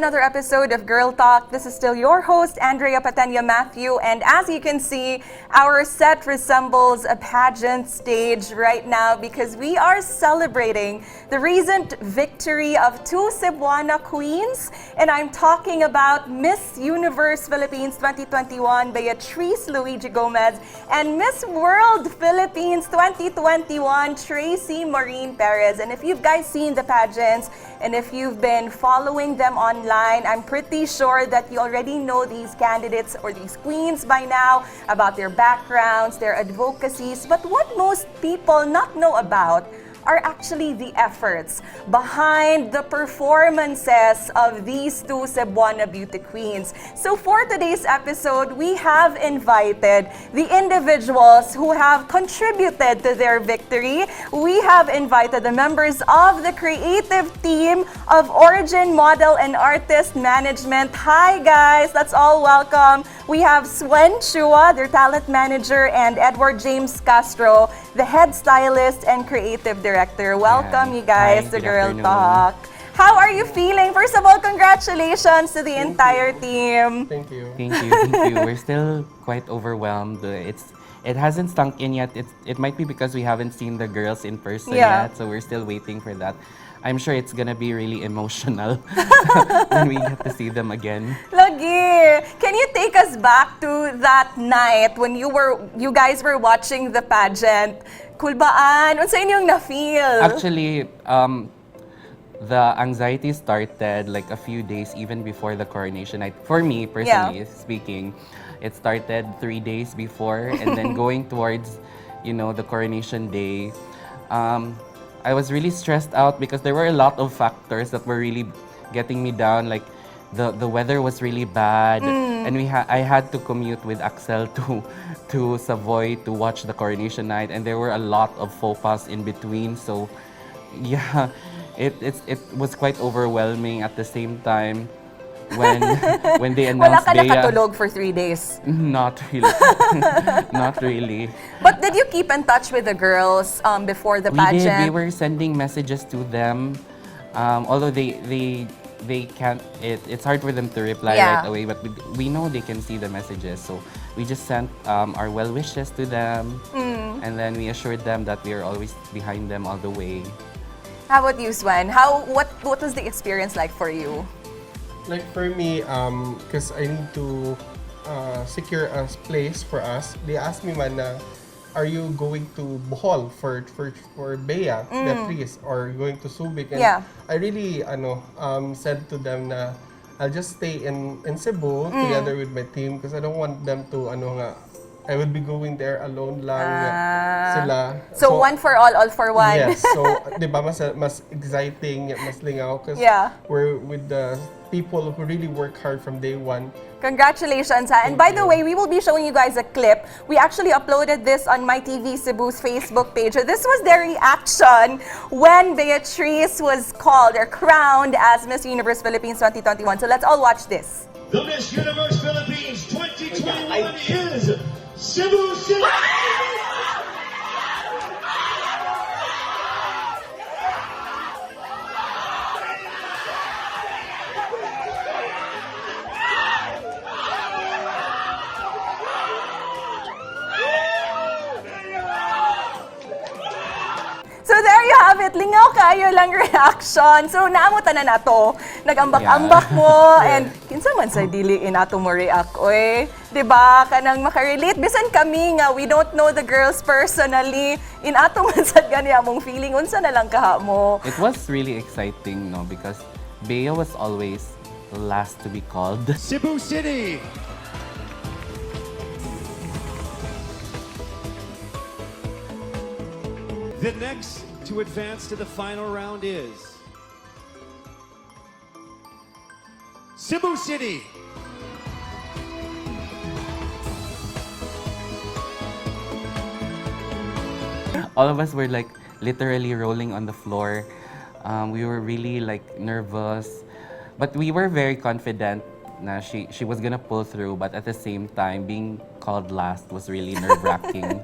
another episode of Girl Talk. This is still your host, Andrea Patenya Matthew, and as you can see, our set resembles a pageant stage right now because we are celebrating the recent victory of two Cebuana queens, and I'm talking about Miss Universe Philippines 2021, Beatrice Luigi Gomez, and Miss World Philippines 2021, Tracy Maureen Perez. And if you've guys seen the pageants, and if you've been following them online, I'm pretty sure that you already know these candidates or these queens by now about their backgrounds, their advocacies. But what most people not know about are actually the efforts behind the performances of these two Cebuana beauty queens. So for today's episode, we have invited the individuals who have contributed to their victory. We have invited the members of the creative team of Origin Model and Artist Management. Hi guys, let's all welcome. We have Swen Chua, their talent manager, and Edward James Castro, the head stylist and creative director. Welcome, you guys, to Girl Talk. How are you feeling? First of all, congratulations to the entire team. Thank you. Thank you. We're still quite overwhelmed. It hasn't sunk in yet. It might be because we haven't seen the girls in person yet, so we're still waiting for that. I'm sure it's gonna be really emotional when we get to see them again. Lagi! Can you take us back to that night when you guys were watching the pageant? Kulbaan, unsa inyong na-feel? Actually, the anxiety started like a few days even before the coronation night. For me, personally speaking, it started 3 days before, and then going towards, the coronation day. I was really stressed out because there were a lot of factors that were really getting me down. Like the weather was really bad, and I had to commute with Axel to Savoy to watch the coronation night, and there were a lot of faux pas in between. So yeah, it was quite overwhelming at the same time when they announced Wala ka nakatulog for 3 days? Not really. Not really. But did you keep in touch with the girls before the pageant? We did. We were sending messages to them. Although they can't, it's hard for them to reply right away, but we know they can see the messages. So we just sent our well wishes to them, and then we assured them that we are always behind them all the way. How about you, Swen? What was the experience like for you? Like for me, because I need to secure a place for us, they asked me man are you going to Bohol for Bea, Beatrice, or going to Subic? And I really said to them na I'll just stay in Cebu together with my team because I don't want them to I will be going there alone lang sila. So one for all for one. Yes. So, di ba, mas exciting, mas lingaw because we're with the people who really work hard from day one. Congratulations, ha? And by the way, we will be showing you guys a clip. We actually uploaded this on My TV Cebu's Facebook page. So this was their reaction when Beatrice was called or crowned as Miss Universe Philippines 2021. So let's all watch this. The Miss Universe Philippines 2021 is Cebu City! So there you have it. Lingaw kayo lang reaction. So naamutan na nato. Nagambak-ambak mo and kinsa man sa dili inato mo react oy. 'Di ba? Kanang makarelate bisan kami nga we don't know the girls personally. Inato man sad gani among feeling unsa na lang kaha mo. It was really exciting, because Bea was always last to be called. Cebu City! The next to advance to the final round is Cebu City. All of us were like literally rolling on the floor. We were really like nervous, but we were very confident na she was gonna pull through. But at the same time, being called last was really nerve-wracking.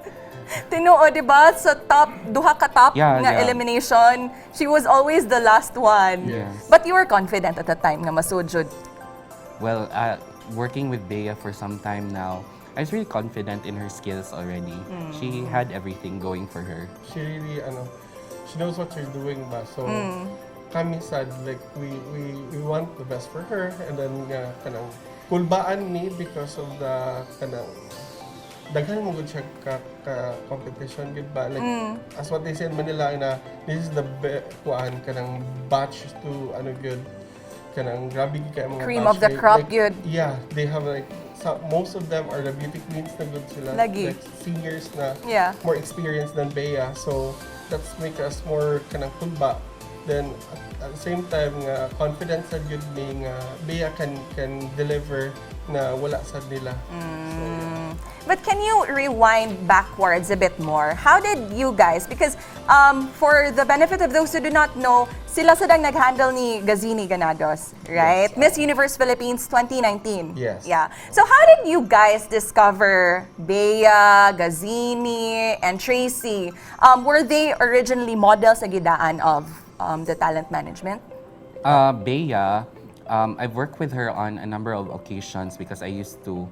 Tinuo, di ba? Sa top, duha ka top Yeah, nga yeah. elimination, she was always the last one. Yes. But you were confident at the time nga masujud. Well, working with Bea for some time now, I was really confident in her skills already. She had everything going for her. She really, she knows what she's doing ba. So, kami sad, like, we want the best for her. And then, kanang, kulbaan me because of the, kanang, daghan mo gud siya ka competition, gud ba? Like, as what they say in Manila, this is the kanang batch to, good, kanang, grabe gid kay mga Cream batch. of the crop, good. Yeah, they have like, most of them are the beauty queens na good sila. Lagi. Like seniors na Yeah. more experienced than Bea. So that's make us more kanang kulba. Then at the same time nga confidence sa good me nga Bea can deliver na wala sad nila. So, yeah. But can you rewind backwards a bit more? How did you guys, because for the benefit of those who do not know, sila sadang nag-handle ni Gazini Ganados, right? Yes. Miss Universe Philippines 2019. Yes. Yeah. So how did you guys discover Bea, Gazini, and Tracy? Were they originally models sa gidaan of the talent management? Bea, I've worked with her on a number of occasions because Axel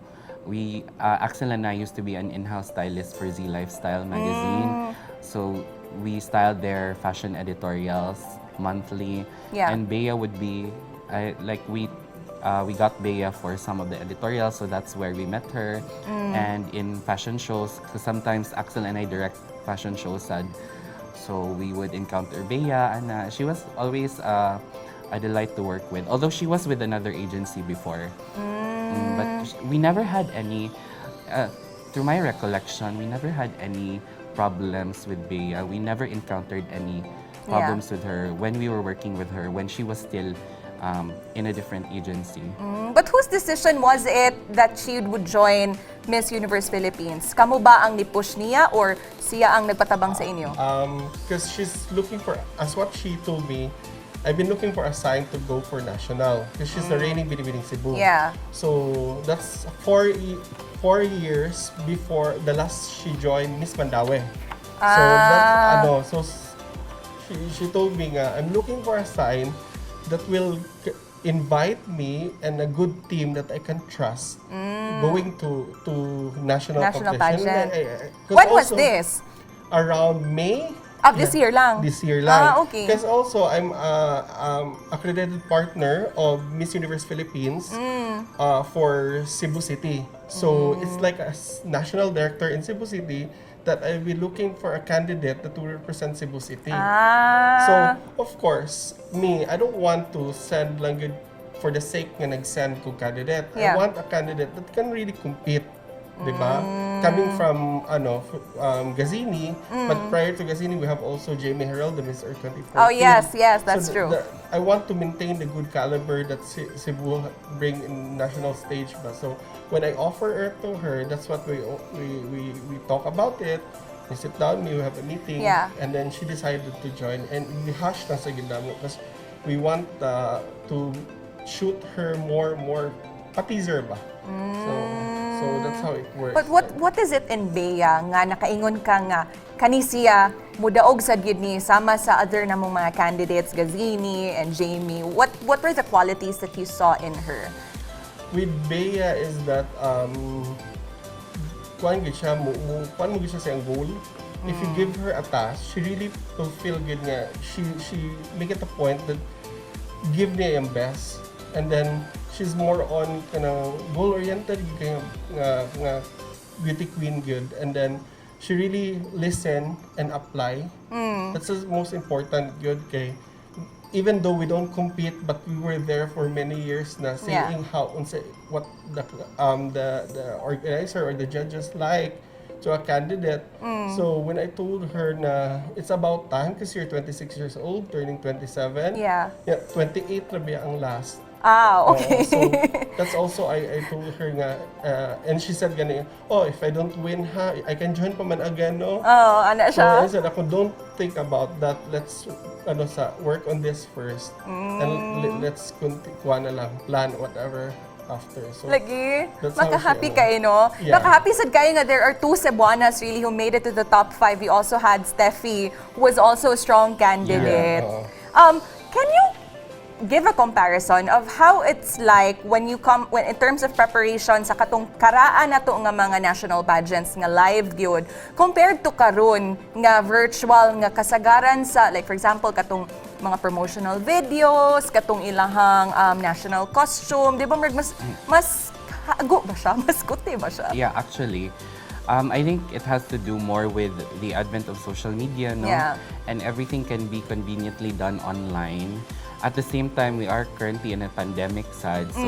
and I used to be an in-house stylist for Z Lifestyle magazine. So we styled their fashion editorials monthly. Yeah. And Bea would be, we got Bea for some of the editorials, so that's where we met her. And in fashion shows, because sometimes Axel and I direct fashion shows, so we would encounter Bea, and she was always a delight to work with. Although she was with another agency before. But we never had any, through my recollection, we never had any problems with Bea. We never encountered any problems with her when we were working with her, when she was still in a different agency. But whose decision was it that she would join Miss Universe Philippines? Kamu ba ang ni-push niya or siya ang nagpatabang sa inyo? Because she's looking for, as what she told me, I've been looking for a sign to go for national because she's the reigning Beauty Queen Cebu. Yeah. So that's 4 years before the last she joined Miss Mandaue. So that's she told me nga, I'm looking for a sign that will invite me and a good team that I can trust going to national competition. pageant. 'Cause When was also, this? Around May. Of this year lang? This year lang. Okay. Because also, I'm accredited partner of Miss Universe Philippines for Cebu City. So, it's like a national director in Cebu City that I'll be looking for a candidate that will represent Cebu City. So, of course, I don't want to send lang good for the sake nga nag-send ko candidate. Yeah. I want a candidate that can really compete. Diba? Coming from Gazini, but prior to Gazini, we have also Jamie Herald, the Miss Earth 2014. Oh, yes, that's true. I want to maintain the good caliber that Cebu bring in national stage. So when I offer her to her, that's what we talk about it. We sit down, we have a meeting, and then she decided to join. And we hash na sa gindamo because we want to shoot her more pa-teaser ba. So that's how it works. But what is it in Bea nga nakaingon ka nga kanisiya mudaog sad gyud ni sama sa other namong mga candidates Gazini and Jamie? What were the qualities that you saw in her? With Bea is that kuan gid siya mo gid siya siyang goal. If you give her a task, she really fulfill good nga. She make it a point that give niya yung best, and then she's more on goal-oriented nga beauty queen good, and then she really listen and apply. That's the most important good kay even though we don't compete, but we were there for many years na seeing what the organizer or the judges like to a candidate. So when I told her na it's about time because you're 26 years old, turning 27. Yeah. 28 na biya ang last. Okay. So that's also I told her nga and she said gani, if I don't win I can join pa man again, no? Ana So siya. I said ako, don't think about that. Let's work on this first. And let's kuha na lang, plan whatever after. So Lagi, that's how makahappy she, kayo, no? Yeah. Makahappy sad kayo nga there are two Cebuanas really who made it to the top 5. We also had Steffi, who was also a strong candidate. Yeah, Can you give a comparison of how it's like when in terms of preparation sa katong karaan nato nga mga national pageants nga live gyud compared to karon nga virtual nga kasagaran sa like for example katong mga promotional videos, katong ilahang national costume, di ba mas hago ba siya? Mas kuti ba siya? Yeah, actually, I think it has to do more with the advent of social media, no? Yeah. And everything can be conveniently done online. At the same time, we are currently in a pandemic side, so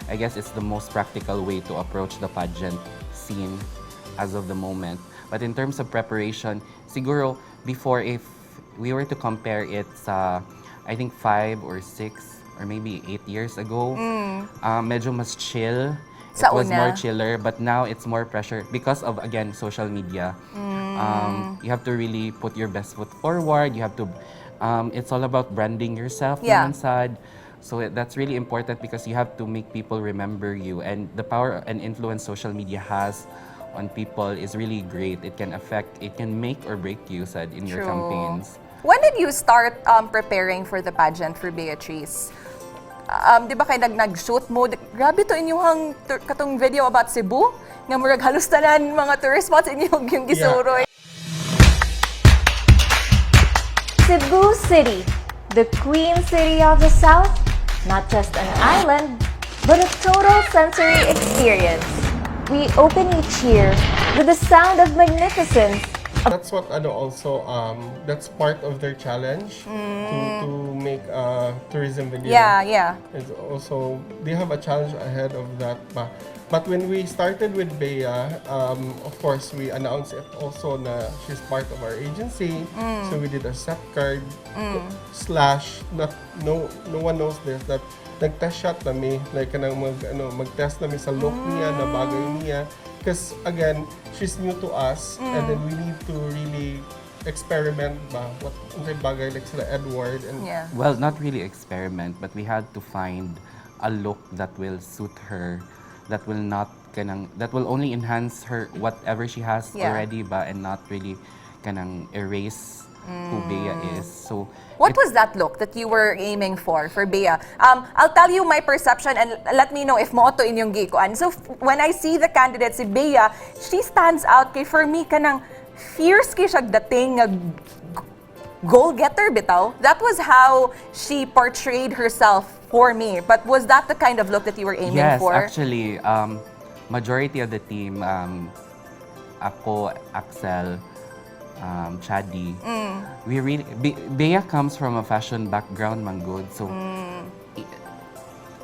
I guess it's the most practical way to approach the pageant scene as of the moment. But in terms of preparation, siguro before, if we were to compare it sa, I think 5 or 6 or maybe 8 years ago, medyo mas chill. Sa It was una. more chiller, but now it's more pressure because of, again, social media. You have to really put your best foot forward. You have to, it's all about branding yourself Yeah. naman sad. So that's really important because you have to make people remember you. And the power and influence social media has on people is really great. It can make or break you sad in your True. campaigns. When did you start preparing for the pageant for Beatrice? Di ba kayo nag-shoot mo? Grabe to inyong katong video about Cebu. Nga murag halos tanan mga tourist spots inyong yung gisuroy. Cebu City, the Queen City of the South, not just an island, but a total sensory experience. We open each year with the sound of magnificence. that's what also that's part of their challenge to make a tourism video. Yeah. It's also they have a challenge ahead of that. But when we started with Bea, of course we announced it also na she's part of our agency. So we did a set card / no one knows this that nag-test shot nami like kanang mag-test nami sa look niya na bagay niya. Because again, she's new to us, and then we need to really experiment ba what bagay like sila Edward and Yeah. Well, not really experiment, but we had to find a look that will suit her, that will only enhance her whatever she has Yeah. already ba, and not really kanang erase who Bea is. So What was that look that you were aiming for Bea? I'll tell you my perception and let me know if mo to inyong gikuan. So when I see the candidate si Bea, she stands out kay for me kanang fierce kay siya dating nga goal getter bitaw. That was how she portrayed herself for me. But was that the kind of look that you were aiming yes, for? actually, majority of the team, ako, Axel, Chadi, we really Bea comes from a fashion background, manggod. So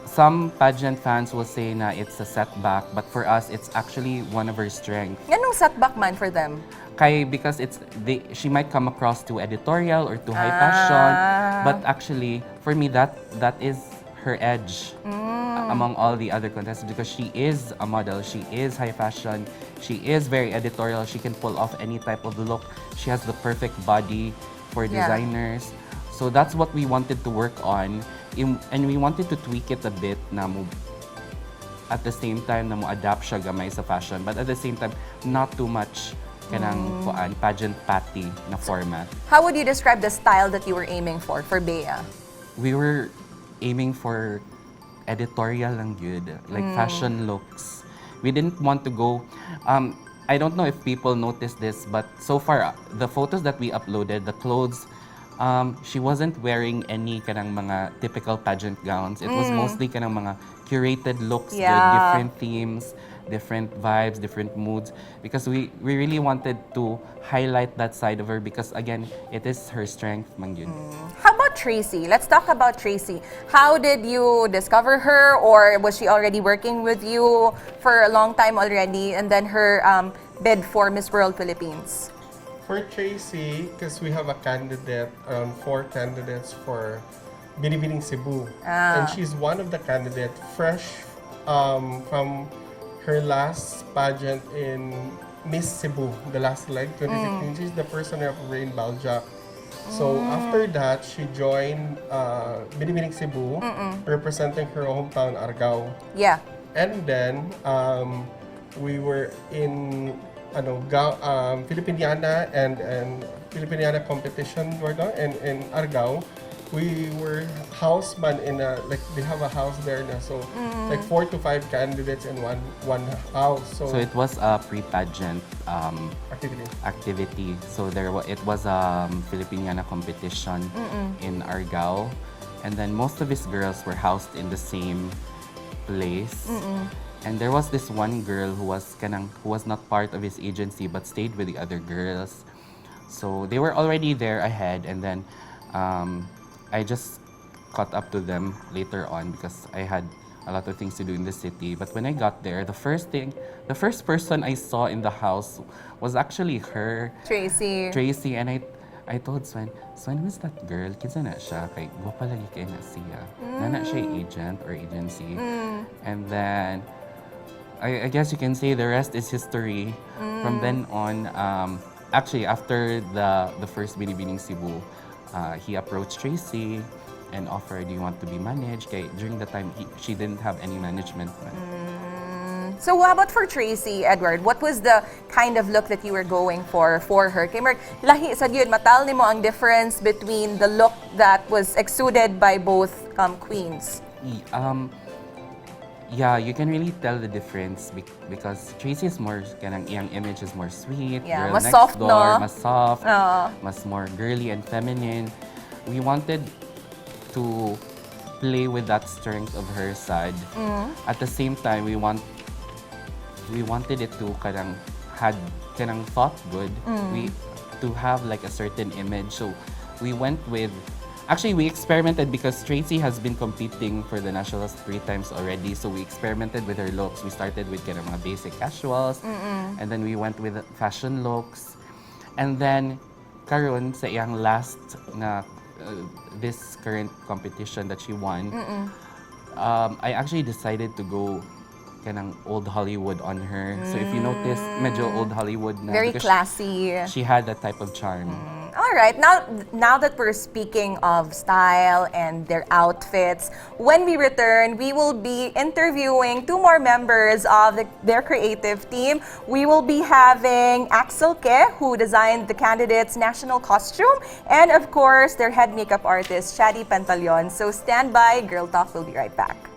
some pageant fans will say na it's a setback, but for us, it's actually one of her strengths. Anong setback man for them? Because she might come across too editorial or too high fashion, but actually, for me, that is her edge among all the other contestants because she is a model, she is high fashion, she is very editorial, she can pull off any type of look, she has the perfect body for Yeah. designers. So that's what we wanted to work on, and we wanted to tweak it a bit na at the same time na mo adapt siya gamay sa fashion, but at the same time not too much kanang pageant patty na format. How would you describe the style that you were aiming for Bea? We were aiming for editorial lang good, like fashion looks. We didn't want to go. I don't know if people noticed this, but so far the photos that we uploaded, the clothes, she wasn't wearing any kanang mga typical pageant gowns. It was mostly kanang mga curated looks, with Yeah. different themes, different vibes, different moods, because we really wanted to highlight that side of her because again, it is her strength, mangyun. How about Tracy? Let's talk about Tracy. How did you discover her, or was she already working with you for a long time already? And then her bid for Miss World Philippines. for Tracy, because we have a candidate, 4 candidates for Beauty Queen Cebu. And she's one of the candidates, fresh from her last pageant in Miss Cebu, the last leg, 2016. She's the first runner of Rain Baljak. So after that, she joined Beauty Queen Cebu, representing her hometown, Argao. Yeah. And then, we were in Filipiniana and Filipiniana competition in Argao. We were houseman in they have a house there na, so like 4 to 5 candidates in one house. So it was a pre-pageant Activity. So it was a Filipiniana competition in Argao, and then most of his girls were housed in the same place. And there was this one girl who was not part of his agency but stayed with the other girls. So they were already there ahead, and then I just caught up to them later on because I had a lot of things to do in the city. But when I got there, the first person I saw in the house was actually her, Tracy. and I told Swen, who's that girl? Kinsa na siya? Kay gwapa lagi kay na siya. Na siya agent or agency. And then I guess you can say the rest is history. From then on, actually after the first Binibining Cebu, he approached Tracy and offered, "Do you want to be managed?" Kay during the time she didn't have any management. So how about for Tracy, Edward? What was the kind of look that you were going for her? Kay Mark, lahi sa gyud matal nimo ang difference between the look that was exuded by both queens. Yeah, you can really tell the difference because Tracy is more, kanang iyang image is more sweet. Yeah, girl mas next soft, door, no? mas soft, mas more girly and feminine. We wanted to play with that strength of her side. At the same time, we wanted it to kanang thought good. To have like a certain image. So we went with. Actually, we experimented because Tracy has been competing for the nationals 3 times already. So we experimented with her looks. We started with kind of mga basic casuals, and then we went with fashion looks, and then karon sa iyang last na this current competition that she won, I actually decided to go kanang old Hollywood on her. So if you notice, medyo old Hollywood na. Very because classy. She had that type of charm. All right, now that we're speaking of style and their outfits, when we return, we will be interviewing 2 more members of their creative team. We will be having Axel Ke, who designed the candidates' national costume, and of course, their head makeup artist, Shadi Pantaleon. So stand by, Girl Talk will be right back.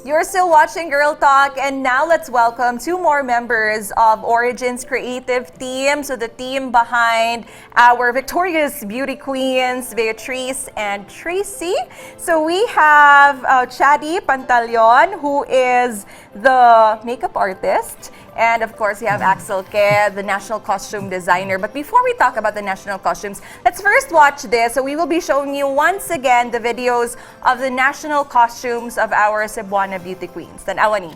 You're still watching Girl Talk, and now let's welcome 2 more members of Origin's creative team. So the team behind our victorious beauty queens, Beatrice and Tracy. So we have Shadi Pantaleon, who is the makeup artist. And of course, we have Axel Ke, the national costume designer. But before we talk about the national costumes, let's first watch this. So we will be showing you once again the videos of the national costumes of our Cebuana beauty queens. Tanawa ni.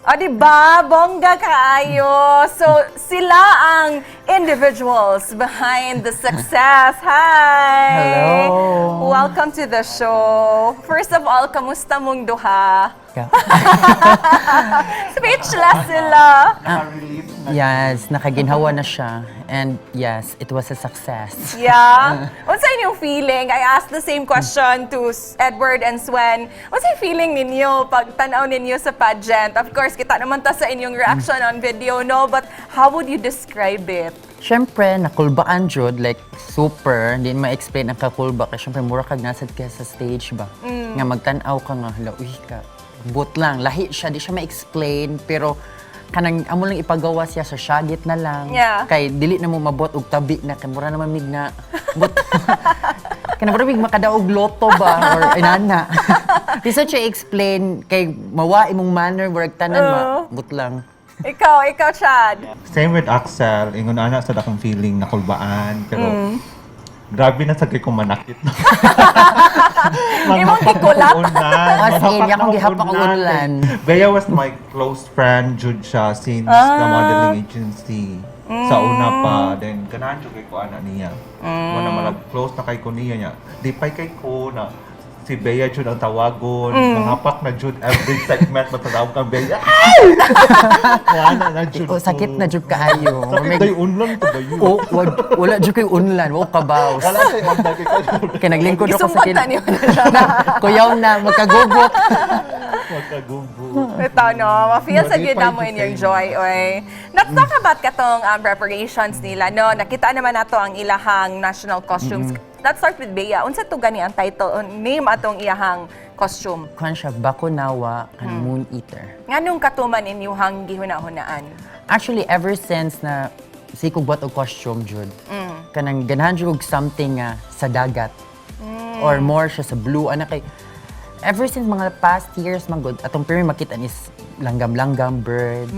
O, diba? Bongga kaayo. So, sila ang individuals behind the success. Hi! Hello! Welcome to the show. First of all, kamusta mong duha? Yeah. Speechless sila. Yes, nakaginhawa na siya. And yes, it was a success. Yeah. What's yung feeling? I asked the same question to Edward and Swen. What's yung feeling ninyo pag tanaw ninyo sa pageant? Of course, kita naman ta sa inyong reaction on video, no? But how would you describe it? Siyempre, nakulbaan jud, like super, hindi ma-explain ang kakulba. Kasi siyempre, mura kag nasad ka sa stage ba? Nga magtanaw ka nga, hala, uy ka. But lang, lahi siya, di siya ma-explain, pero kanang amo lang ipagawa siya sa syagit na lang. Yeah. Kay dili na mo mabot og tabi na kay mura naman mig na. But kana mura mig makadaog loto ba or inana. Bisa siya explain kay mawa imong manner murag tanan but lang. Ikaw, Chad. Same with Axel, ingon ana sa akong feeling na kulbaan, pero grabe na sa kay kong manakit. Imong gikulap? As in, yakong gihapak ang ulan. Bea was my close friend, Jude siya, since the modeling agency. Sa una pa, then ganahan siya kay ko ana niya. Wala malag close na kay ko niya. Di pa kay ko na si Bea Jude ang tawagon. Mahapak na Jude every segment matawag kang Bea. Wala na Jude. O, sakit na jud kaayo. Sakit na yung unlan to ba yun? O, wala jud kay unlan, wa kabaw. Wala sa'yo ang dagi ka Jude. Kay naglingkod ako sa Gisumbat niyo na siya. Kuyaw na magkagugot. Magkagubo. Ito, no? Ma-feel sa Hindi gina pa mo yung inyong same. joy, oy. Let's talk about katong preparations nila, no? Nakita naman nato ang ilahang national costumes. Let's start with Bea. Unsa to gani ang title, name atong iyahang costume? Kuan siya, Bakunawa and Moon Eater. Nganong katuman inyuhang gihuna-hunaan? Actually, ever since na sikog buhat og costume, Jud, kanang ganahan jud og something sa dagat. Or more siya sa blue. Ana kay, ever since mga past years, magod, atong pero makita is langgam-langgam, bird,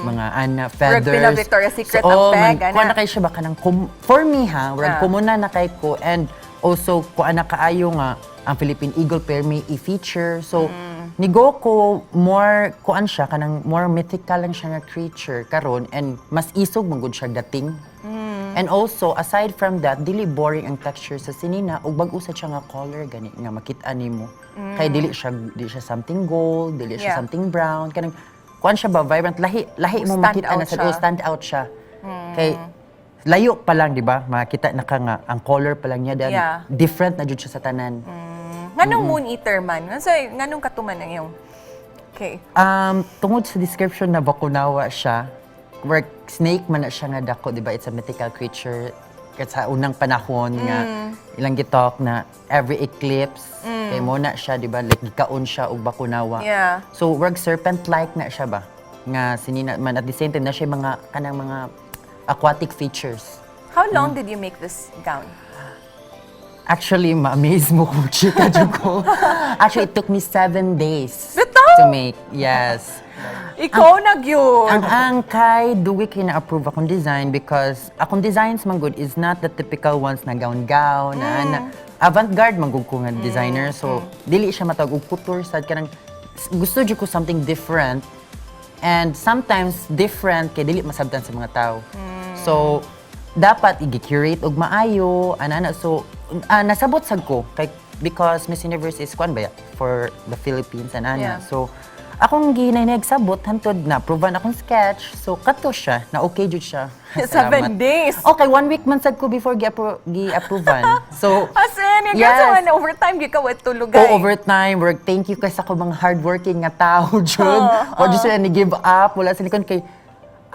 mga feathers. Pina Victoria's Secret ang peg, ana. Kuha na kayo siya ba kanang, for me ha, warag kumuna na kay ko, and also, kuha na kaayo nga, ang Philippine Eagle pair may i-feature. So, nigo ko more, kuan siya, kanang more mythical lang siya nga creature karon and mas isog magud siya dating. And also, aside from that, dili boring ang texture sa sinina ug bag-o sa siya nga color gani nga makita nimo. Kay dili siya something gold, dili siya Yeah. something brown, kanang kuan siya ba vibrant lahi mo Stand makita out na siya. stand out siya. Kay layo pa lang, di ba? Makita na ka nga ang color pa lang niya then Yeah. different na jud siya sa tanan. Nganong moon eater man? Nganong katuman ang iyong? Okay. Tungod sa description na Bakunawa siya, where snake man na siya nga dako, di ba? It's a mythical creature. Kasi sa unang panahon nga, ilang gitalk na every eclipse, kay mo na siya, di ba? Like, gikaon siya og Bakunawa. Yeah. So, wag serpent-like na siya ba? Nga sinina man, at the same time na siya mga, kanang mga aquatic features. How long did you make this gown? Actually, ma-amaze mo kung chika dyan ko. Actually, it took me 7 days Bitaw? to make. Yes. Ikaw na gyud. Ang kay Duwi kina-approve akong design because akong designs man good is not the typical ones na gown-gown, na avant-garde man gud ko nga designer. So, dili siya matawag og couture sad kanang gusto jud ko something different. And sometimes different kay dili masabtan sa mga tao. So, dapat i-curate og maayo, ana so nasabot sad ko kay because Miss Universe is kwan ba ya, for the Philippines and ana. Yeah. So, akong ginagsabot hantod na proven akong sketch. So, kato siya, na okay jud siya. 7 days. Okay, 1 week man sad ko before gi-approvean. So, As in, you yes. guys naman overtime gyud ka with tulugay. overtime, work, thank you kay sa ko mga hardworking nga tao, Jud. Wa jud sila ni give up, wala sa likod kay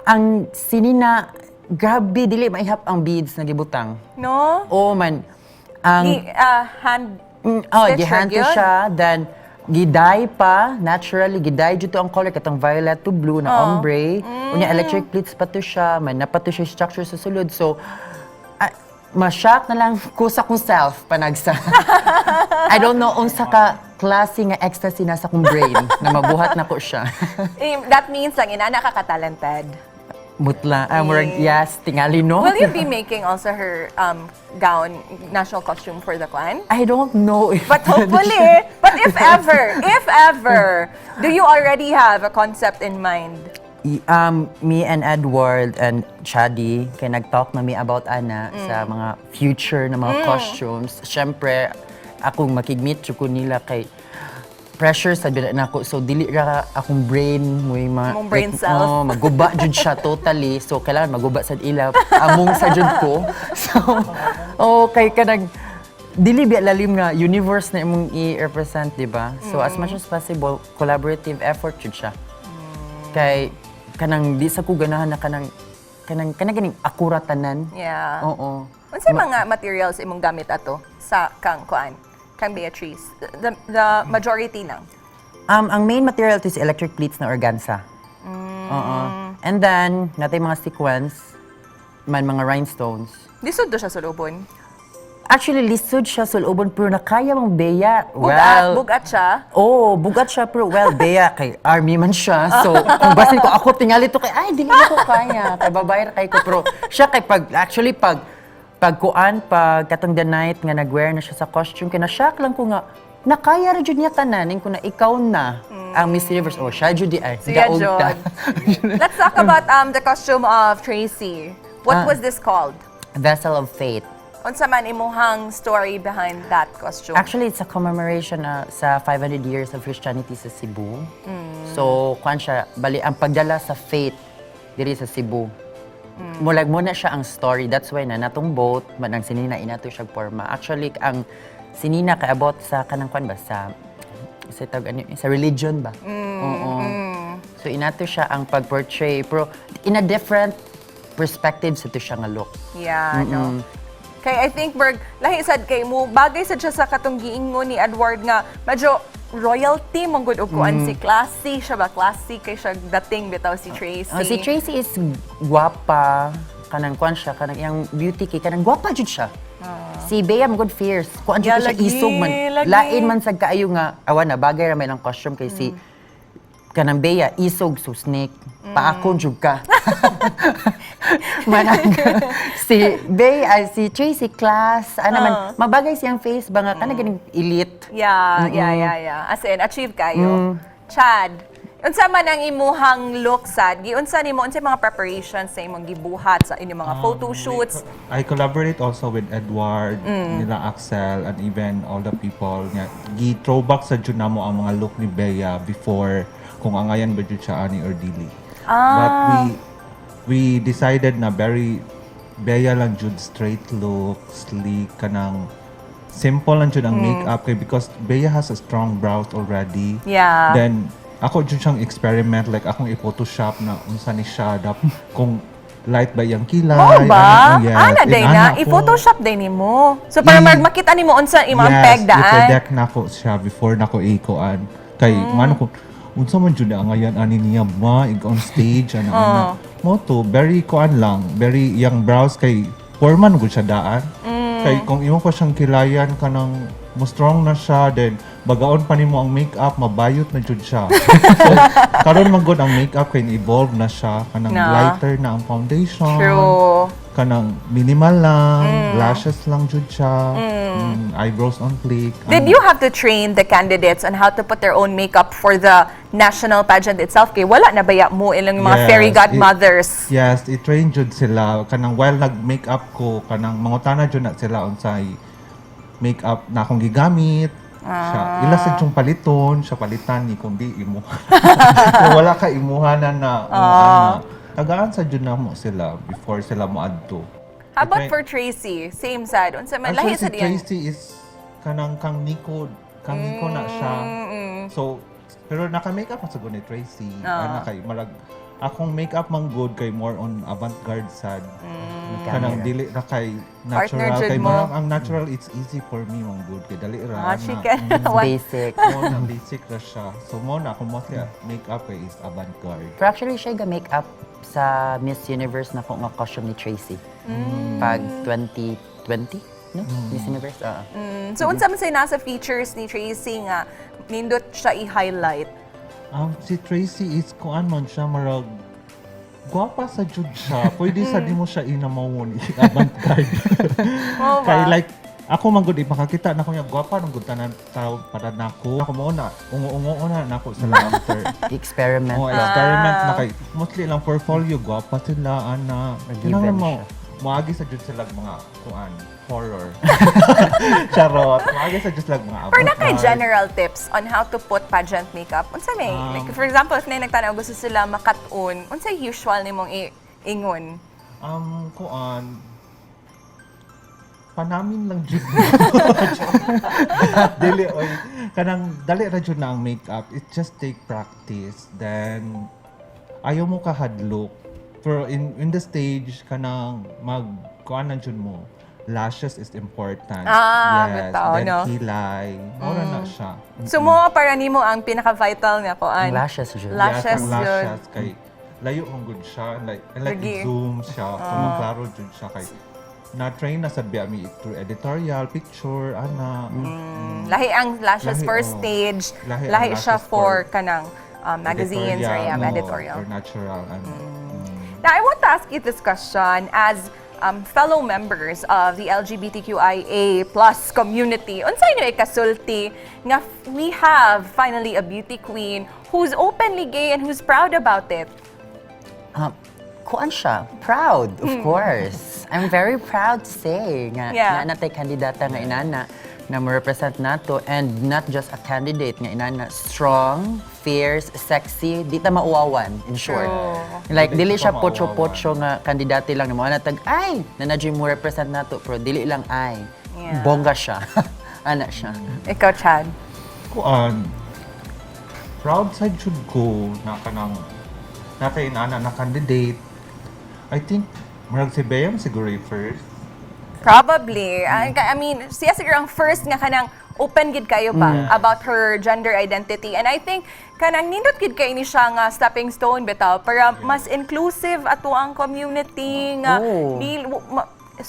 ang sinina, grabe, dili maihap ang beads na gibutang. No? Oh man, ang Hand stitch gihan to ra gyud? siya, then giday pa, naturally, giday dito ang color, katong violet to blue na ombre. Unya electric pleats pa to siya, man na pa to siya structure sa sulod. So, ma-shock na lang ko sa kong self panagsa. I don't know unsa ka klase nga ecstasy na sa kong brain na mabuhat na ko siya. That means ang inana ka ka-talented. Mutla, yes, tingali no. Will you be making also her gown, national costume for the clan? I don't know if But hopefully, but if ever, do you already have a concept in mind? Me and Edward and Chadi, kay nag-talk na mi about ana sa mga future na mga costumes. Siyempre, akong makigmeet ko nila kay pressure sa bila nako. So dili ra akong brain mo'y Mong brain cells. maguba jud siya totally. So kailangan maguba sad ila among sa jud ko. So kay kanang dili biya lalim nga universe na imong i-represent, di ba? So as much as possible collaborative effort jud siya. Kay kanang di sa ko ganahan na kanang ganing akuratanan. Yeah. Oo. Unsay mga materials imong gamit ato sa kang Beatrice? The majority lang. Ang main material is electric pleats na organza. Oo. And then, natay mga sequins, mga rhinestones. Lisod do siya sa lubon. Actually, lisod siya sa looban, pero nakaya mong beya. Bugat siya. Bugat siya, pero beya, kay army man siya. So, kung basin ko, ako tingali to kay, ay, dili na ko kaya. Kay babayar kay ko, pero siya kay pag katong the night nga nag-wear na siya sa costume, kaya na-shock lang ko nga, nakaya rin niya tananin ko na ikaw na ang Miss Universe. Siya jud di ay. Siya daog ta. jud. Let's talk about the costume of Tracy. What was this called? Vessel of Fate. Unsa man imuhang story behind that costume? Actually, it's a commemoration sa 500 years of Christianity sa Cebu. So, kuan siya, bali, ang pagdala sa faith diri sa Cebu. Mulag muna siya ang story. That's why natong boat, manang sinina, inato siya forma. Actually, ang sinina kaabot sa kanang kuan ba? Sa religion ba? Oo. So, inato siya ang pag-portray. Pero, in a different perspective sa ito siya nga look. Yeah, no. Kay I think lahi sad kay mo bagay sad siya sa katong giingon ni Edward nga medyo royalty mong good og kuan si classy siya ba classy kay siya dating bitaw si Tracy. Si Tracy is gwapa, kanang kuan siya, kanang iyang beauty kay kanang gwapa jud siya. Si Bea good fierce, kuan jud siya isog man. Lain man sad kaayo nga awan na bagay ra may lang costume kay si kanang Bea isog so snake. Paakon jud ka. Si Tracy class, man, mabagay siyang face ba nga kanang ganing elite. Yeah. As in achieve kayo. Chad, unsa man ang imuhang look sad? Giunsa nimo unsay mga preparations sa imong gibuhat sa inyong mga photo shoots? I collaborate also with Edward, nila Axel, and even all the people nga gi-throwback sa jud namo ang mga look ni Bea before kung angayan ba jud siya ani or dili. But we decided na very Bea lang jud straight look, sleek, kanang simple lang jud ang makeup kay because Bea has a strong brows already. Yeah. Then ako jud siyang experiment like akong i-photoshop na unsa ni siya kung light ba yang kilay. Oh ba? Yes. Day na i-photoshop day nimo. So para makita nimo unsa imong peg daan. Yes, i-predict nako siya before nako ikuan kay ngano ko unsa man jud ang ayan ani niya on stage ana mo to very kuan lang very young brows kay forman gud siya daan kay kung imo pa siyang kilayan kanang mo strong na siya then bagaon pa nimo ang makeup mabayot na jud siya so karon man gud ang makeup kay evolve na siya kanang lighter na ang foundation. True. Kanang minimal lang, lashes lang jud siya, eyebrows on fleek. Did you have to train the candidates on how to put their own makeup for the national pageant itself? Kay wala na baya mo ilang mga fairy godmothers? Yes, i-train jud sila. Kanang while nag-makeup ko, kanang mangutana jud na sila unsay makeup na akong gigamit. Siya, ila sa yung paliton, siya palitan ni kundi imo. Kung wala ka imuhanan na tagaan sa jud na mo sila before sila mo adto. How about for Tracy? Same sad. Unsa man lahi Actually, sa diyan? Tracy is kanang kang Nico na siya. So, pero naka-makeup na sa ni Tracy. Ana kay marag akong makeup man good kay more on avant-garde sad. Kanang dili ra kay natural kay marang ang natural it's easy for me man good kay dali ra. Basic. Ang basic ra siya. So mo na ako mostly makeup kay is avant-garde. Pero actually, siya ga-makeup sa Miss Universe na ko nga costume ni Tracy. Pag 2020, no? Miss Universe, So unsa man say nasa features ni Tracy nga nindot siya i-highlight? Si Tracy is kuan man siya marag gwapa sa jud siya. Pwede sa di mo siya inamawon i-avant-garde. Kay like ako man gud ipakakita na ko niya gwapa nang gud tanan tao para nako. Ako mo na ungo-ungo na nako sila after experiment. Experiment na kay mostly lang portfolio gwapa sila ana. Given Mo Muagi sa jud sila mga kuan horror. Charot. Muagi sa jud sila mga Pero na kay avatar. general tips on how to put pageant makeup. Unsa may, like for example, if na nagtanaw gusto sila makat-on, unsa usual nimong ingon? Kuan panamin lang jud. Dili oy kanang dali ra jud na ang makeup. It just take practice. Then ayaw mo kahadlok. Pero in the stage kanang mag kuan lang jud mo. Lashes is important. bitaw, Then no? kilay. Mura na siya. So mo para nimo ang pinaka-vital nga kuan. Ang lashes yun. Lashes ang yun. lashes kay layo ang good siya. Like Lagi. zoom siya. Kung klaro jud siya kay na-train na sa BME through editorial, picture, ana. Lahi ang lashes Lahi, for oh. stage. Lahi ang Lahi siya lashes for for kanang magazines or no, editorial. or natural. Now, I want to ask you this question as fellow members of the LGBTQIA plus community. Unsay nyo ikasulti nga we have finally a beauty queen who's openly gay and who's proud about it? Kuan siya, proud, of course. I'm very proud to say nga Yeah. na natay kandidata nga inana na mo-represent nato and not just a candidate nga inana, strong, fierce, sexy, di ta mauwawan in short. Like dili siya Di ta pocho-pocho nga kandidate lang na mo natag ay nanadyo mo represent nato pero dili lang ay. Yeah. Bongga siya. Ana siya. Ikaw, Chad. Kuan proud side should go na kanang natay inana na candidate. I think murag si Beyam siguro yung first. Probably. I mean, siya siguro ang first nga kanang open gid kayo ba about her gender identity. And I think kanang nindot gid kay ni siya nga stepping stone bitaw para mas inclusive ato ang community nga Oh.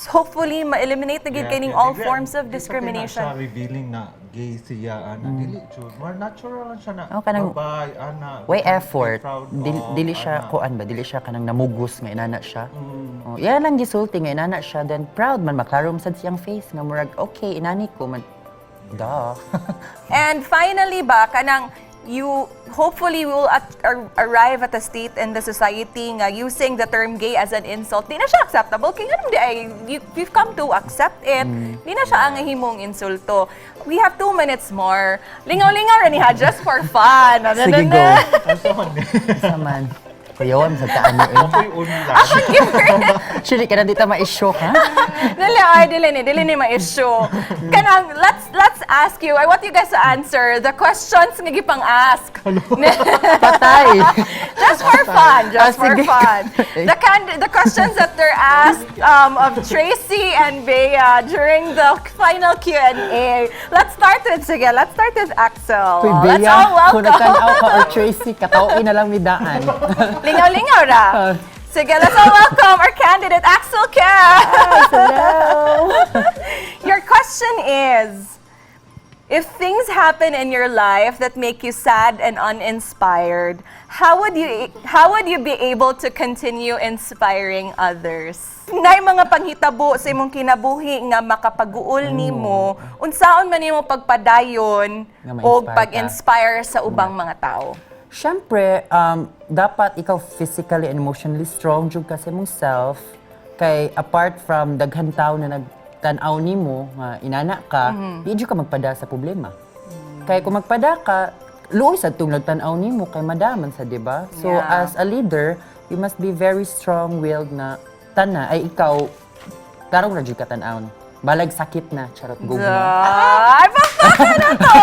hopefully ma-eliminate na gid kaning all Dili- forms of di pa discrimination. siya revealing na gay siya ana dili jud more natural lang siya na Oh, kanang babae ana way be effort. proud Dili of, siya ana. kuan ba, dili siya kanang namugos nga inana siya. Oh, yeah lang gisulti nga inana siya then proud man maklarom sad siyang face nga murag okay inani ko man. Duh. And finally ba kanang you hopefully will arrive at a state in the society nga using the term gay as an insult. Di na siya acceptable. Kaya nga di ay, you've come to accept it. Di na siya ang himong insulto. We have 2 minutes more. Lingaw-lingaw rin ha, just for fun. Sige, go. Asa man ni Saman. Kuyawan sa taan mo. ako'y unla Actually, ka na dito ma-issue, ha? Dili ni ma-issue. Kanang, let's ask you, I want you guys to answer the questions nga gipang ask. Patay. Just for fun, just for sige. fun. The questions that they're asked of Tracy and Bea during the final Q&A. Let's start with Axel. Kuy, Let's Bea, all kung welcome. nagtanaw ka or Tracy, katawin na lang midaan. Lingaw-lingaw ra. Sige, let's all welcome our candidate, Axel Ken. Hello. Your question is, if things happen in your life that make you sad and uninspired, how would you be able to continue inspiring others? Nay mga panghitabo sa imong kinabuhi nga makapaguol nimo, unsaon man nimo pagpadayon Nga o ma-inspire ka. pag-inspire sa ubang mga tao? Siyempre, dapat ikaw physically and emotionally strong jud ka sa imong self. Kay apart from daghan tao na nagtan-aw nimo nga inana ka, di jud ka magpada sa problema. Kay kung magpada ka, luoy sa tong nagtan-aw nimo kay madaman sa, di ba? So Yeah. as a leader, you must be very strong-willed na tana ay ikaw tarong ra jud ka tan-aw. Balag sakit na, charot go. Ay, basta na to!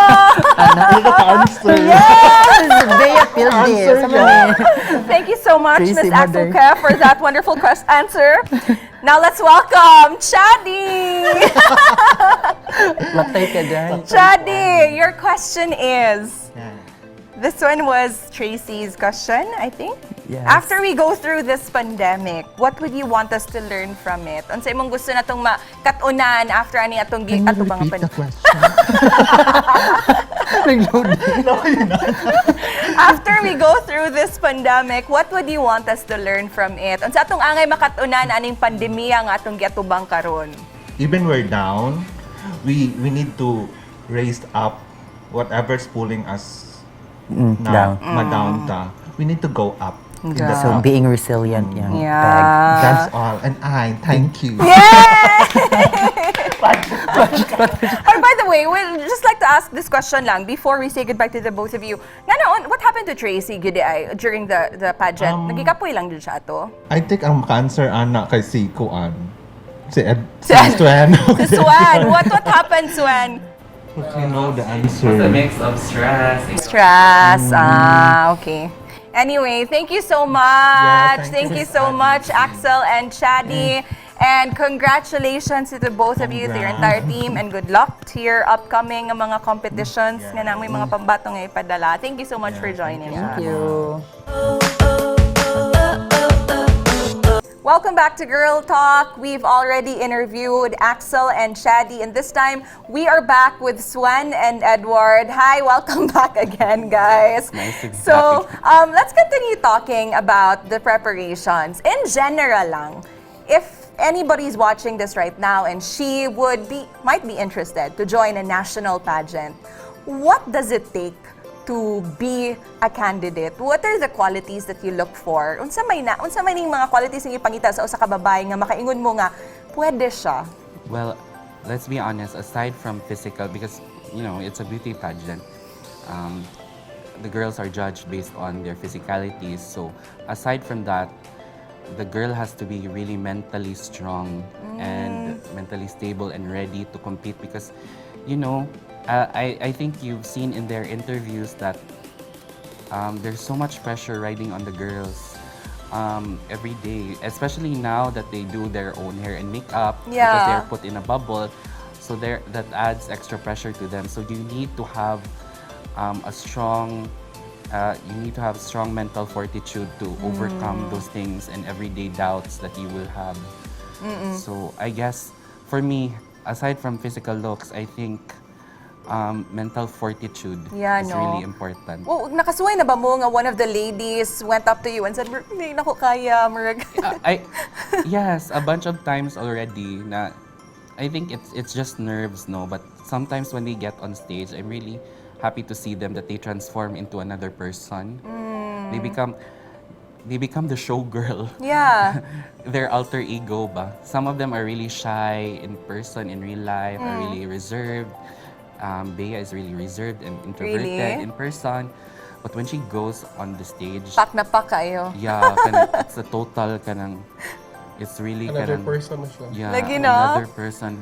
answer Yes! Bea feel this. Answer Sama niya. ni. Thank you so much, Tracy, Ms. Axel mother. Ke, for that wonderful answer. Now let's welcome Chadi. Matay ka dyan. Chadi, your question is, this one was Tracy's question, I think. Yes. After we go through this pandemic, what would you want us to learn from it? Unsay imong gusto natong makatunan after ani atong atong mga question Nag-load. After we go through this pandemic, what would you want us to learn from it? Unsa atong angay makatunan aning pandemya nga atong giatubang karon? even we're down we need to raise up whatever's pulling us na down. ma-down ta we need to go up in the So top. being resilient, yeah. Yeah. That's all. And I thank you. Or by the way, we'll just like to ask this question lang before we say goodbye to the both of you. Nga what happened to Tracy gudi ay during the pageant? Nagikapoy lang din siya to. I think ang cancer ana kay si Kuan. Si Si Swen. Si Swan, what happened, Swan? You know the It's a answer. mix of stress. Stress. Okay. Anyway, thank you so much. thank Thank you you, so Shadi. much, Axel and Shadi. And congratulations to the both of you, to your entire team, and good luck to your upcoming mga competitions nga na may mga pambato nga ipadala. Thank you so much for joining us. Thank you. Welcome back to Girl Talk. We've already interviewed Axel and Shadi, and this time we are back with Swan and Edward. Hi, welcome back again, guys. Nice to be So, back. let's continue talking about the preparations. In general lang, if anybody's watching this right now and she might be interested to join a national pageant, what does it take to be a candidate? What are the qualities that you look for? Unsa may ning mga qualities nga ipangita sa usa ka babae nga makaingon mo nga pwede siya? Well, let's be honest, aside from physical, because, you know, it's a beauty pageant, the girls are judged based on their physicalities. So, aside from that, the girl has to be really mentally strong and mentally stable and ready to compete because, you know, I think you've seen in their interviews that there's so much pressure riding on the girls every day, especially now that they do their own hair and makeup because Yeah. they're put in a bubble. So that adds extra pressure to them. So you need to have strong mental fortitude to overcome those things and everyday doubts that you will have. So I guess for me, aside from physical looks, I think mental fortitude Yeah, is no. really important. Well, nakasuway na ba mo nga one of the ladies went up to you and said, hindi na ko kaya, murag. Yes, a bunch of times already. Na I think it's just nerves, no. But sometimes when they get on stage, I'm really happy to see them that they transform into another person. They become the showgirl. Yeah. Their alter ego ba. Some of them are really shy in person, in real life, are really reserved. Bea is really reserved and introverted Really? in person. But when she goes on the stage, Pak na pak kayo. yeah, it's a total it's really Another kanang, person na siya. yeah, Lagi, no? another person.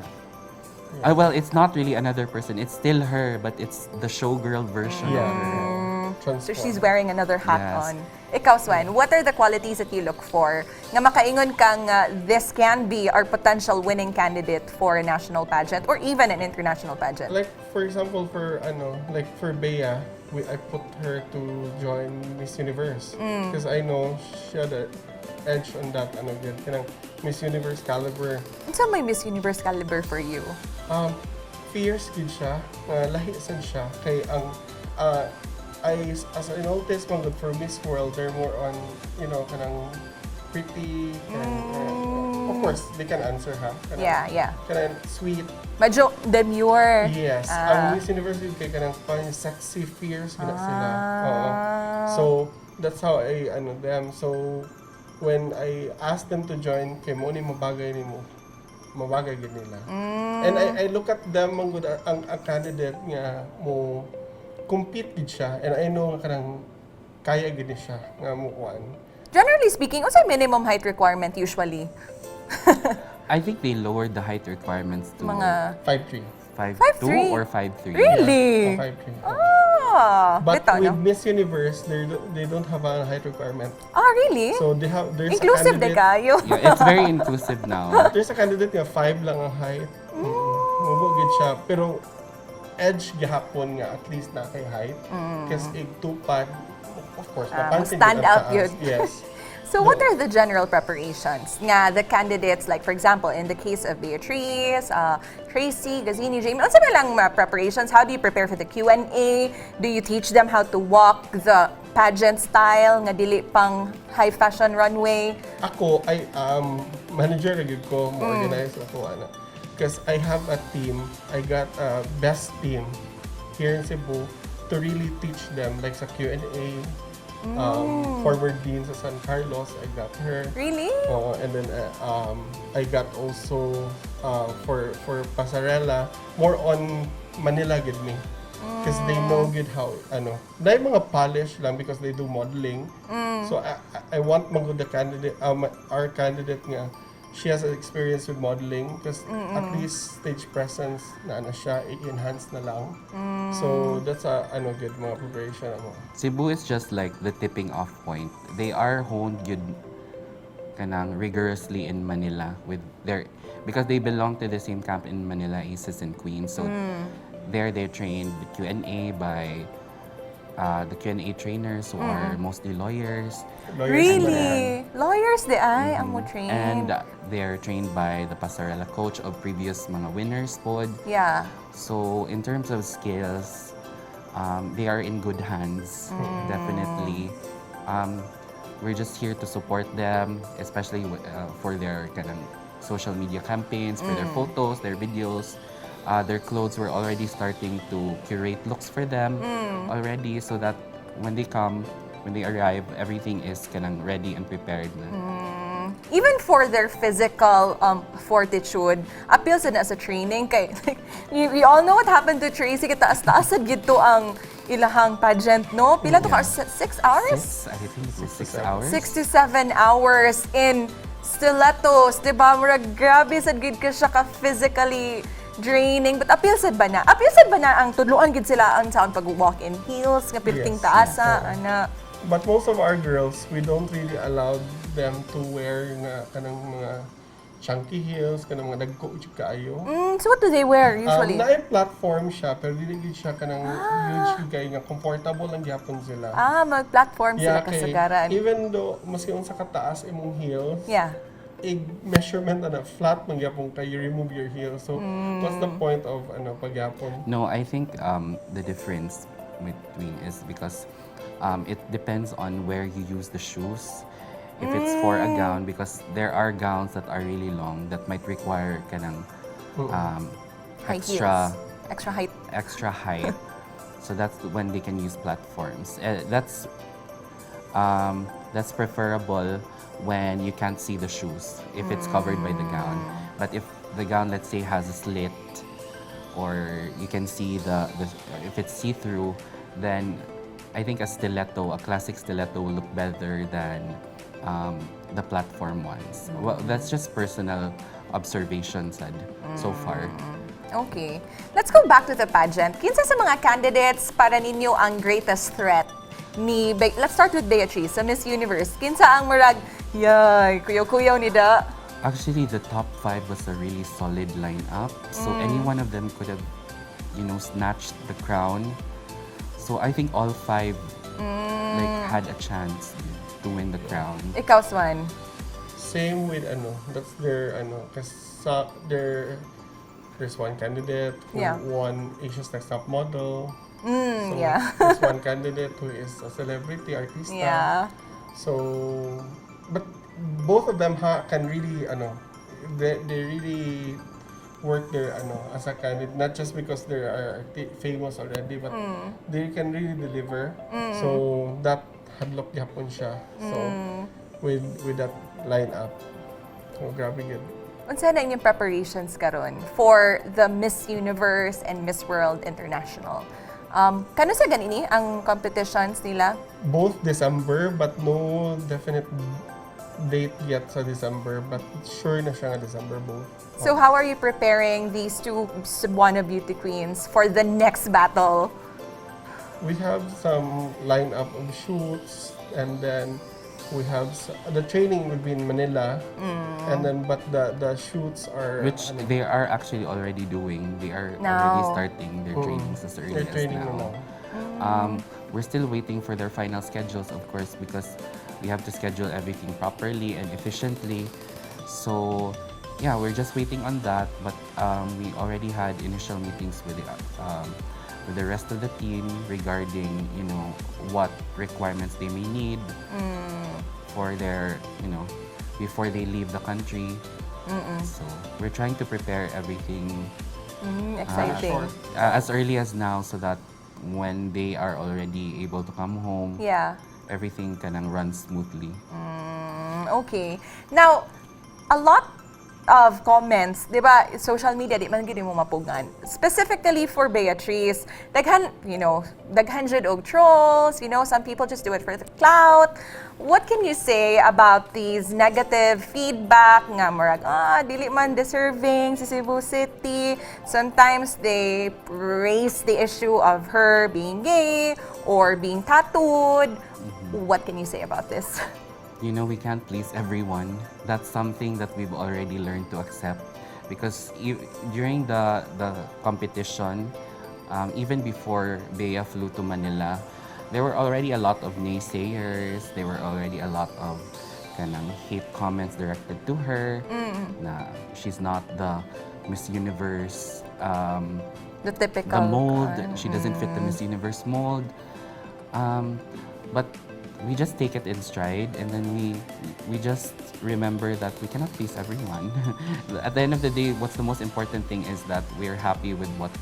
Well, it's not really another person. It's still her, but it's the showgirl version of her. So she's wearing another hat Yes. on. Ikaw, Swan, what are the qualities that you look for nga makaingon kang this can be our potential winning candidate for a national pageant or even an international pageant? Like for example, for Bea, I put her to join Miss Universe because I know she had an edge on that kanang Miss Universe caliber. Unsa may Miss Universe caliber for you? Fierce gid siya, lahi sad siya kay ang as I noticed man good for Miss World, they're more on kanang pretty kanang, of course they can answer ha. Kanang, Yeah. Kanang sweet. Medyo demure. Yes. Ang Miss Universe kay kanang parang sexy, fierce gina sila. Oo. So that's how I them. So when I asked them to join kay mo ni mabagay gid nila. And I look at them ang good ang candidate nga mo compete gid siya and I know nga kanang kaya gid ni siya nga mo kuan. Generally speaking, what's your minimum height requirement usually? I think they lowered the height requirements to Mga 5'3". 5'2" 5'3". or 5'3". Really? 5'3". But But with Miss Universe, they don't have a height requirement. really? So there's Inclusive a de candidate. kayo. Yeah, it's very inclusive now. There's a candidate nga 5 lang ang height. Mubo gid siya pero edge gihapon nga at least na kay height. Kasi tupad of course napansin stand gid ang out taas. yun. Yes. So what are the general preparations nga the candidates, like for example in the case of Beatrice, Tracy, Gazini, Jamie, ano sabi lang mga preparations? How do you prepare for the Q&A? Do you teach them how to walk the pageant style nga dili pang high fashion runway? Ako ay manager na gid ko mo organize ako because I have a team. I got a best team here in Cebu to really teach them like sa Q&A Former dean sa San Carlos, I got her. Really? And then I got also for pasarela more on Manila gid me. Because they know good how na mga polish lang because they do modeling. So I want magud the candidate our candidate nga she has an experience with modeling because at least stage presence na siya i-enhance na lang. So that's good mga preparation mo. Cebu is just like the tipping off point. They are honed good kanang rigorously in Manila with their because they belong to the same camp in Manila, Aces and Queens. So there they're trained with Q&A by the Q&A trainers who are mostly lawyers. Really? Lawyers di ay ang mo train. And they're trained by the pasarela coach of previous mga winners pod. Yeah. So in terms of skills, they are in good hands, definitely. We're just here to support them, especially for their kanang social media campaigns, for their photos, their videos. Their clothes, we're already starting to curate looks for them already so that when they come, when they arrive, everything is kanang ready and prepared na. Even for their physical fortitude, appeal sa na sa training kay like, we all know what happened to Tracy kitaas-taas sad gito ang ilahang pageant no. Pila to ka 6 hours? I think it's 6 hours. 6 to 7 hours in stilettos, di ba? Murag grabe sad gid ka siya ka physically draining. But appeal sad ba na? Appeal sad ba na ang tudloan gid sila ang sound pag-walk in heels nga pilting Yes. taasa ana. But most of our girls, we don't really allow them to wear nga kanang mga chunky heels, kanang mga dagko jud kaayo. So what do they wear usually? Naay platform siya, pero dili gid siya kanang huge kay nga comfortable lang gyapon sila. Mag-platform sila kay kasagaran. even though maski unsa ka taas imong heels, Yeah. measurement na flat man gyapon kay you remove your heels. So what's the point of pagyapon? No, I think the difference between is because it depends on where you use the shoes. If it's for a gown, because there are gowns that are really long that might require kanang High extra heels. Extra height. So that's when they can use platforms. That's preferable when you can't see the shoes if it's covered by the gown. But if the gown, let's say, has a slit or you can see if it's see-through, then I think a classic stiletto will look better than the platform ones. Well, that's just personal observations so far. Okay. Let's go back to the pageant. Kinsa sa mga candidates para ninyo ang greatest threat ni let's start with Beatrice sa Miss Universe. Kinsa ang murag yay kuyaw-kuyaw ni da? Actually, the top 5 was a really solid lineup. So any one of them could have, snatched the crown. So I think all 5 had a chance to win the crown. Ikaw, Swan. Same with that's their kasi there's one candidate who Yeah. won Asia's Next Top Model. So yeah. there's one candidate who is a celebrity artista. Yeah. So, but both of them can really they really work their as a candidate, not just because they are famous already, but they can really deliver. So that hadlock yapon siya. So with that lineup, so grabe good. Unsa na inyong preparations karon for the Miss Universe and Miss World International? Kano sa ganini ang competitions nila? Both December, but no definite date yet sa December, but sure na siya nga December both. So how are you preparing these two Cebuana beauty queens for the next battle? We have some lineup of shoots, and then we have the training will be in Manila, and then but the shoots are Which they are actually already doing. They are already starting their trainings as early they're as training now. We're still waiting for their final schedules, of course, because we have to schedule everything properly and efficiently. So, yeah, we're just waiting on that. But we already had initial meetings with the rest of the team regarding, what requirements they may need for their, before they leave the country. So, we're trying to prepare everything Exciting. as early as now so that when they are already able to come home, Yeah. everything kanang runs smoothly. Okay. Now, a lot of comments, di ba, social media, di man gini mo mapugan. Specifically for Beatrice, daghan jud og trolls, some people just do it for the clout. What can you say about these negative feedback nga murag, dili man deserving si Cebu City? Sometimes they raise the issue of her being gay or being tattooed. What can you say about this? We can't please everyone. That's something that we've already learned to accept. Because during the competition, even before Bea flew to Manila, there were already a lot of naysayers. There were already a lot of kanang hate comments directed to her. Na she's not the Miss Universe, The typical the mold. kind. She doesn't fit the Miss Universe mold. But we just take it in stride, and then we just remember that we cannot please everyone. At the end of the day, what's the most important thing is that we're happy with what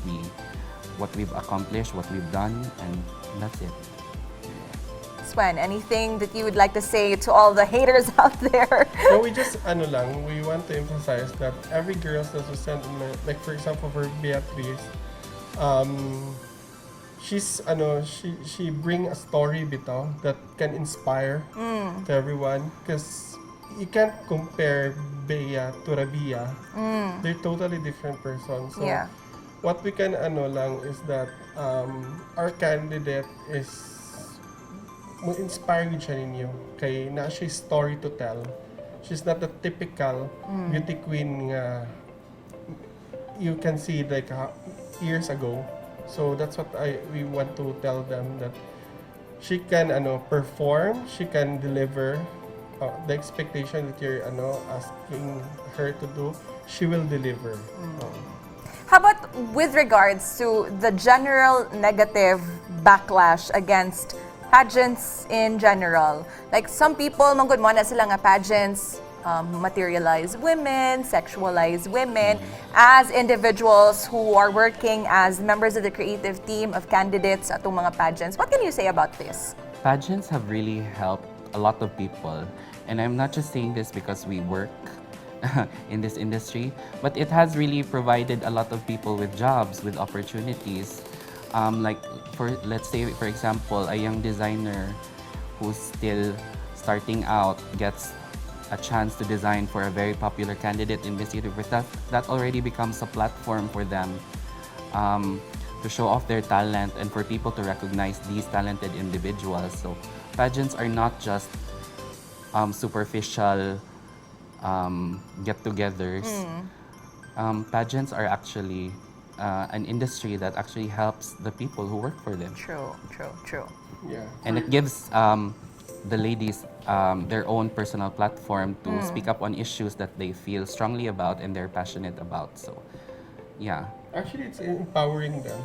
we've accomplished, what we've done, and that's it. Swen, anything that you would like to say to all the haters out there? No, we just, we want to emphasize that every girl that was sent, like for example, for Beatrice, she bring a story bitaw that can inspire to everyone, because you can't compare Bea to Rabia. They're totally different persons. So Yeah. what we can lang is that our candidate is mo inspire siya ninyo kay na siya story to tell. She's not the typical beauty queen nga you can see like years ago. So that's what we want to tell them, that she can perform, she can deliver the expectation that you're asking her to do, she will deliver. How about with regards to the general negative backlash against pageants in general? Like some people, manggod mo na sila nga pageants materialize women, sexualize women as individuals who are working as members of the creative team of candidates atong mga pageants. What can you say about this? Pageants have really helped a lot of people, and I'm not just saying this because we work in this industry, but it has really provided a lot of people with jobs, with opportunities. Like let's say for example, a young designer who's still starting out gets a chance to design for a very popular candidate in Miss Universe. That already becomes a platform for them to show off their talent and for people to recognize these talented individuals. So pageants are not just superficial get-togethers. Pageants are actually an industry that actually helps the people who work for them. True. Yeah. And it gives the ladies their own personal platform to speak up on issues that they feel strongly about and they're passionate about. So, yeah. Actually, it's empowering them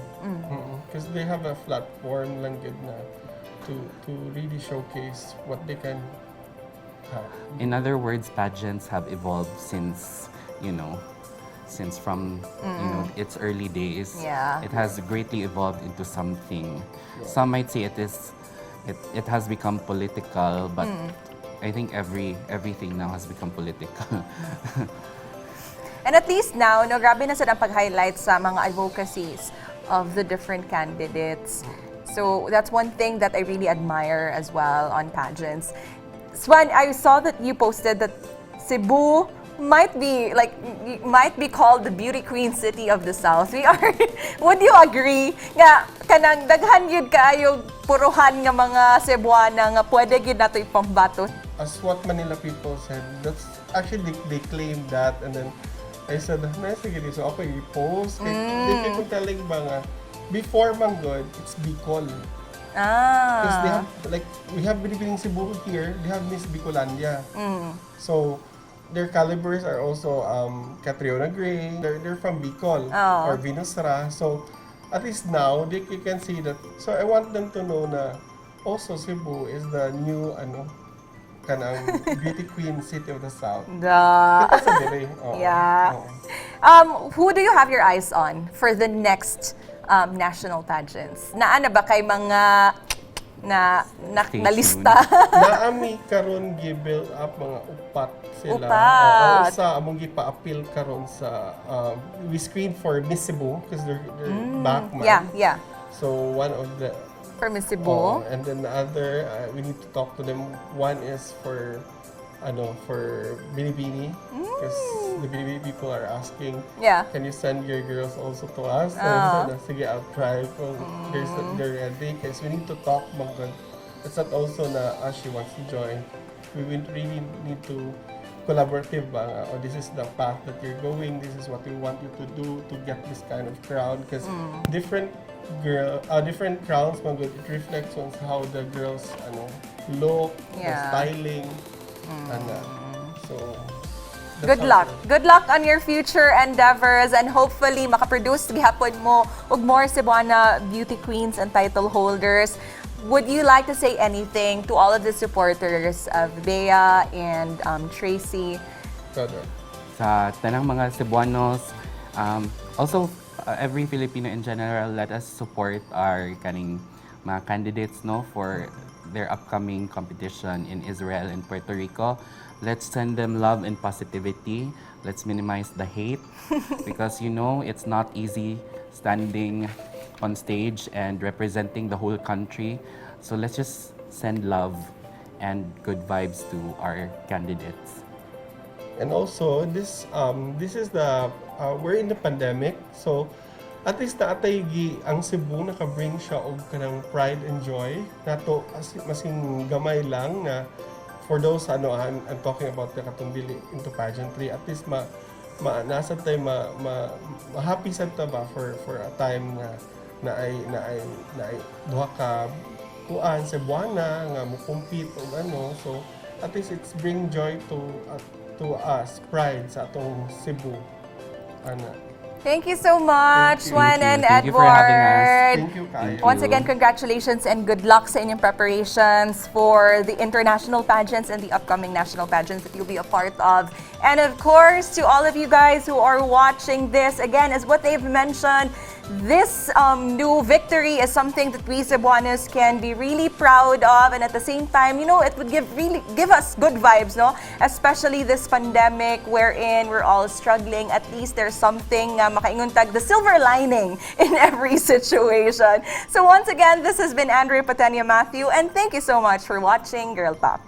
because they have a platform lang gid na to really showcase what they can have. In other words, pageants have evolved since from its early days. Yeah. It has greatly evolved into something. Some might say it has become political, but I think everything now has become political. And at least now, grabe na sa pag-highlight sa mga advocacies of the different candidates. So that's one thing that I really admire as well on pageants. Swan, I saw that you posted that Cebu might be called the Beauty Queen City of the South. Would you agree nga kanang daghan yun kaayo puruhan nga mga Cebuana nga pwede gyud nato ipambato? As what Manila people said, that's actually they claimed that, and then I said, nice again, so ako i-post. They keep telling ba nga, before Manggod, it's Bicol. Because they have, we have Binibining Cebu here, they have Miss Bicolandia. So, their calibers are also Catriona Gray. They're from Bicol or Venusra. So, at least now, you can see that. So, I want them to know na also Cebu is the new, kanang Beauty Queen City of the South. Kita sa dire. Yeah. Who do you have your eyes on for the next national pageants? Naa na ba kay mga Stay nalista. Naami karon gi-build up mga upat sila. Upat. Sa among gipa-appeal karon sa we screen for Miss Cebu because they're back man. Yeah. So one of the For Miss Cebu. and then the other we need to talk to them. One is for Binibini because the Binibini people are asking, Yeah. can you send your girls also to us? So, sige, I'll try. Kung they're ready because we need to talk mga. It's not also na she wants to join. We will really need to collaborative ba nga, this is the path that you're going, this is what we want you to do to get this kind of crowd because different crowds mga, it reflects on how the girls look, the styling so that's Good luck. how- Good luck on your future endeavors and hopefully makaproduce gihapon mo og more Cebuana beauty queens and title holders. Would you like to say anything to all of the supporters of Bea and Tracy? Correct. Sa tanang mga Cebuanos, also every Filipino in general, let us support our kaning mga candidates no for their upcoming competition in Israel and Puerto Rico. Let's send them love and positivity. Let's minimize the hate because it's not easy standing on stage and representing the whole country. So let's just send love and good vibes to our candidates. And also this is the we're in the pandemic, so at least naatay ang Cebu naka-bring siya og kanang pride and joy nato masing gamay lang na for those I'm talking about the katong dili into pageantry, at least nasa tayo happy sa ta ba for a time na ay duha ka kuan Cebuana nga mo compete og so at least it's bring joy to us, pride sa atong Cebu Thank you so much, Juan and Thank you for having us. Edward. Thank you, Kaya. Once again, congratulations and good luck sa inyong preparations for the international pageants and the upcoming national pageants that you'll be a part of. And of course, to all of you guys who are watching this, again, as what they've mentioned, this new victory is something that we Cebuanos can be really proud of, and at the same time, it would give us good vibes, no? Especially this pandemic wherein we're all struggling. At least there's something makainguntag, the silver lining in every situation. So once again, this has been Andrea Patenya Matthew, and thank you so much for watching Girl Talk.